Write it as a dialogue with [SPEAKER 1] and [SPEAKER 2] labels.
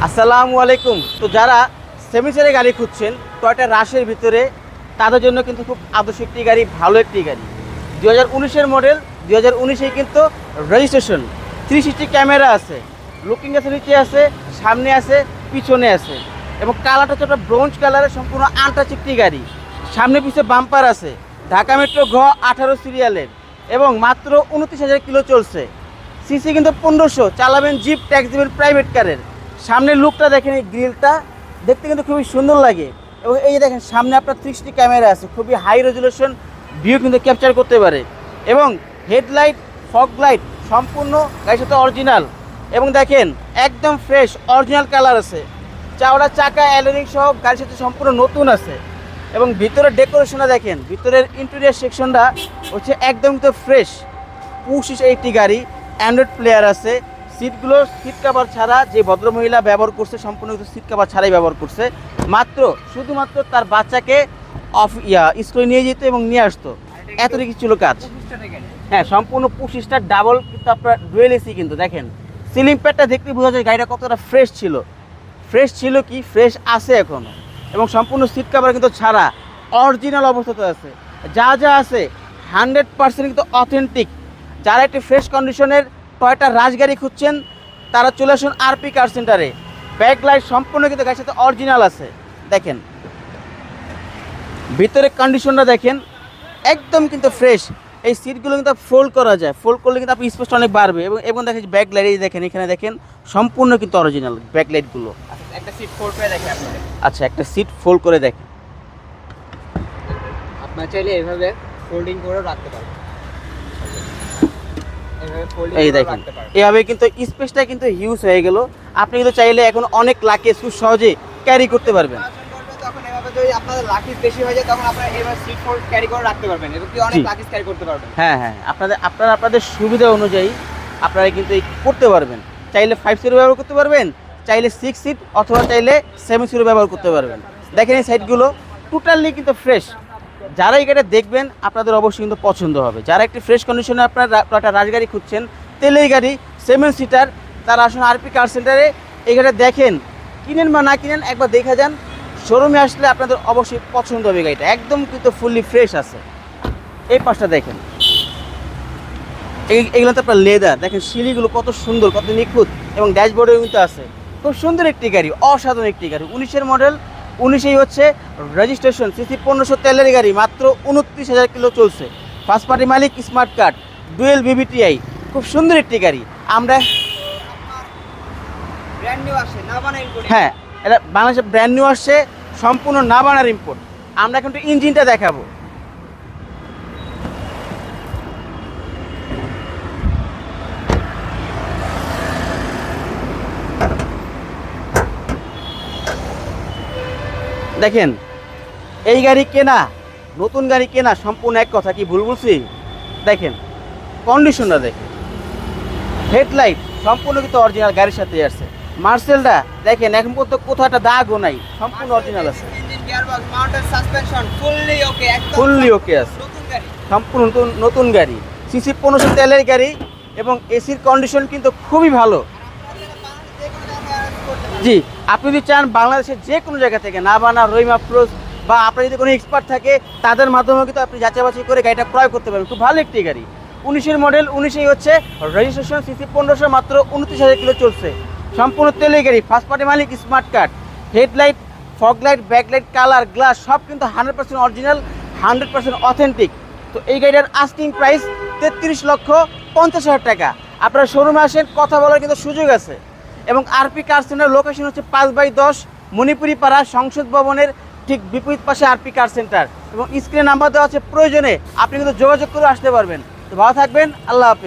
[SPEAKER 1] আসসালামু আলাইকুম। তো যারা সেমিচারে গাড়ি খুঁজছেন টয়োটা রাশের ভিতরে, তাদের জন্য কিন্তু খুব আদর্শ একটি গাড়ি, ভালো একটি গাড়ি। 2019-এর মডেল, 2019-এই কিন্তু রেজিস্ট্রেশন, 360 ক্যামেরা আছে, লুকিং গ্লাসের নিচে আছে, সামনে আছে, পিছনে আছে, এবং কালারটা হচ্ছে একটা ব্রোঞ্জ কালারের, সম্পূর্ণ আনটাচ একটি গাড়ি। সামনে পিছিয়ে বাম্পার আছে, ঢাকা মেট্রো ঘ 18 সিরিয়ালের, এবং মাত্র 29,000 কিলো চলছে। সিসি কিন্তু 1500, চালাবেন জিপ, ট্যাক্স দিবেন প্রাইভেট কারের। সামনের লুকটা দেখেন, এই গ্রিলটা দেখতে কিন্তু খুবই সুন্দর লাগে, এবং এই যে দেখেন সামনে আপনার 360 ক্যামেরা আছে, খুবই হাই রেজুলেশন ভিউ কিন্তু ক্যাপচার করতে পারে, এবং হেডলাইট, ফগ লাইট সম্পূর্ণ গাড়ির সাথে অরিজিনাল, এবং দেখেন একদম ফ্রেশ অরিজিনাল কালার আছে। চাওড়া চাকা, অ্যালোরিং সহ গাড়ির সাথে সম্পূর্ণ নতুন আছে, এবং ভিতরের ডেকোরেশনটা দেখেন, ভিতরের ইন্টেরিয়ার সেকশনটা হচ্ছে একদম তো ফ্রেশ। পুশ একটি গাড়ি, অ্যান্ড্রয়েড প্লেয়ার আছে, সিটগুলো সিট কাভার ছাড়া, যে ভদ্রমহিলা ব্যবহার করছে সম্পূর্ণ কিন্তু সিট কাভার ছাড়াই ব্যবহার করছে, শুধুমাত্র তার বাচ্চাকে স্কুলে নিয়ে যেত এবং নিয়ে আসতো, এতটুকু ছিল কাজ। হ্যাঁ, সম্পূর্ণ পুশ স্টার ডাবল, কিন্তু আপনার ডুয়েল এসি। কিন্তু দেখেন সিলিং প্যাডটা দেখতে বোঝা যায় গাড়িটা কতটা ফ্রেশ ছিল, কি ফ্রেশ আছে এখনও, এবং সম্পূর্ণ সিট কাভার কিন্তু ছাড়া অরিজিনাল অবস্থাতে আছে। যা যা আছে 100% কিন্তু অথেন্টিক। যারা একটি ফ্রেশ কন্ডিশনের টয়োটা রাশ গাড়ি খুঁজছেন, তারা চলে আসুন আরপি কার সেন্টারে। ব্যাক লাইট সম্পূর্ণ কিন্তু গাড়ির সাথে অরিজিনাল আছে। দেখেন ভিতরে কন্ডিশনটা দেখেন, একদম কিন্তু ফ্রেশ। এই সিটগুলো কিন্তু ফোল্ড করা যায়, ফোল্ড করলে কিন্তু আপনি স্পেসটা অনেক বাড়বে, এবং দেখেন ব্যাক লাইট, এই দেখেন এখানে দেখেন সম্পূর্ণ কিন্তু অরিজিনাল ব্যাক লাইটগুলো।
[SPEAKER 2] একটা সিট ফোল্ড করে দেখেন আপনাদের।
[SPEAKER 1] আচ্ছা, একটা সিট ফোল্ড করে দেখেন,
[SPEAKER 2] আপনারা চাইলে এইভাবে ফোল্ডিং করে রাখতে পারবেন।
[SPEAKER 1] এই দেখেন এভাবে কিন্তু স্পেসটা কিন্তু হিউজ হয়ে গেল। আপনি কিন্তু চাইলে এখন অনেক লাকেজ খুব সহজে ক্যারি করতে পারবেন।
[SPEAKER 2] তখন এভাবে যদি আপনাদের লাকিজ বেশি হয়ে যায়, তখন আপনারা এভাবে সিট ফোল্ড ক্যারি করে রাখতে পারবেন, এবং কি অনেক লাকিজ ক্যারি করতে পারবেন।
[SPEAKER 1] হ্যাঁ, আপনাদের সুবিধা অনুযায়ী আপনারা কিন্তু এই করতে পারবেন। চাইলে 5 সিট ব্যবহার করতে পারবেন, চাইলে 6 সিট, অথবা চাইলে 7 সিট ব্যবহার করতে পারবেন। দেখেন এই সাইডগুলো টোটালি কিন্তু ফ্রেশ। যারা এই গাড়িটা দেখবেন আপনাদের অবশ্যই কিন্তু পছন্দ হবে। যারা একটি ফ্রেশ কন্ডিশনে আপনার একটা রাজগাড়ি খুঁজছেন, তেলের গাড়ি, 7 সিটার, তারা আসুন আরপি কার সেন্টারে। এই গাড়িটা দেখেন, কিনেন বা না কিনেন একবার দেখা যান, শোরুমে আসলে আপনাদের অবশ্যই পছন্দ হবে। গাড়িটা একদম কিন্তু ফুললি ফ্রেশ আছে। এই পাশটা দেখেন, এইগুলো তো আপনার লেদার, দেখেন সিঁড়িগুলো কত সুন্দর, কত নিখুঁত, এবং ড্যাশবোর্ডেও কিন্তু আছে। খুব সুন্দর একটি গাড়ি, অসাধারণ একটি গাড়ি। 19-এর মডেল, 19-এই হচ্ছে রেজিস্ট্রেশন, সিসি 1500 তেলের গাড়ি, মাত্র 29,000 কিলো চলছে। ফার্স্ট পার্টি মালিক, স্মার্ট কার্ড, ডুয়েল ভিভিটিআই, খুব সুন্দর একটি গাড়ি। আমরা
[SPEAKER 2] ব্র্যান্ড নিউ আসে, না বানা ইম্পোর্ট।
[SPEAKER 1] হ্যাঁ, এটা বাংলাদেশে ব্র্যান্ড নিউ আসছে, সম্পূর্ণ না বানার ইম্পোর্ট। আমরা এখন একটু ইঞ্জিনটা দেখাবো। দেখেন এই গাড়ি কেনা, নতুন গাড়ি কেনা সম্পূর্ণ এক কথা, কি ভুল বলছি? দেখেন কন্ডিশনটা দেখেন, হেডলাইট সম্পূর্ণ কিন্তু অরিজিনাল গাড়ির সাথে আসছে। মার্সেলটা দেখেন এখন পর্যন্ত কোথাও একটা দাগও নাই, সম্পূর্ণ অরিজিনাল আছে।
[SPEAKER 2] Engine, gearbox, mounted suspension fully okay, একদম
[SPEAKER 1] ফুললি ওকে আছে,
[SPEAKER 2] নতুন গাড়ি।
[SPEAKER 1] সম্পূর্ণ নতুন গাড়ি, সিসি 1500 তেলের গাড়ি, এবং এসির কন্ডিশন কিন্তু খুবই ভালো। জি, আপনি যদি চান বাংলাদেশের যে কোনো জায়গা থেকে, না বানা, রহিম আফরোজ, বা আপনার যদি কোনো এক্সপার্ট থাকে তাদের মাধ্যমে কিন্তু আপনি যাচাই বাছাই করে গাড়িটা ক্রয় করতে পারবেন। খুব ভালো একটি গাড়ি। 19-এর মডেল, 19-এই হচ্ছে রেজিস্ট্রেশন, সিসি 1500, মাত্র 29,000 কিলো চলছে। সম্পূর্ণ তেলের গাড়ি, ফার্স্ট পার্টি মালিক, smart card, headlight, fog light, backlight, colour, glass সব কিন্তু 100% অরিজিনাল, 100% অথেন্টিক। তো এই গাড়িটার আস্কিং প্রাইস 33,50,000 টাকা। আপনারা শোরুমে আসেন, কথা বলার কিন্তু সুযোগ আছে। এবং আরপি কার সেন্টার লোকেশন হচ্ছে 5/10 মণিপুরি পাড়া, সংসদ ভবনের ঠিক বিপরীত পাশে আরপি কার সেন্টার, এবং স্ক্রিনে নাম্বার দেওয়া আছে, প্রয়োজনে আপনি কিন্তু যোগাযোগ করে আসতে পারবেন। তো ভালো থাকবেন, আল্লাহ হাফেজ।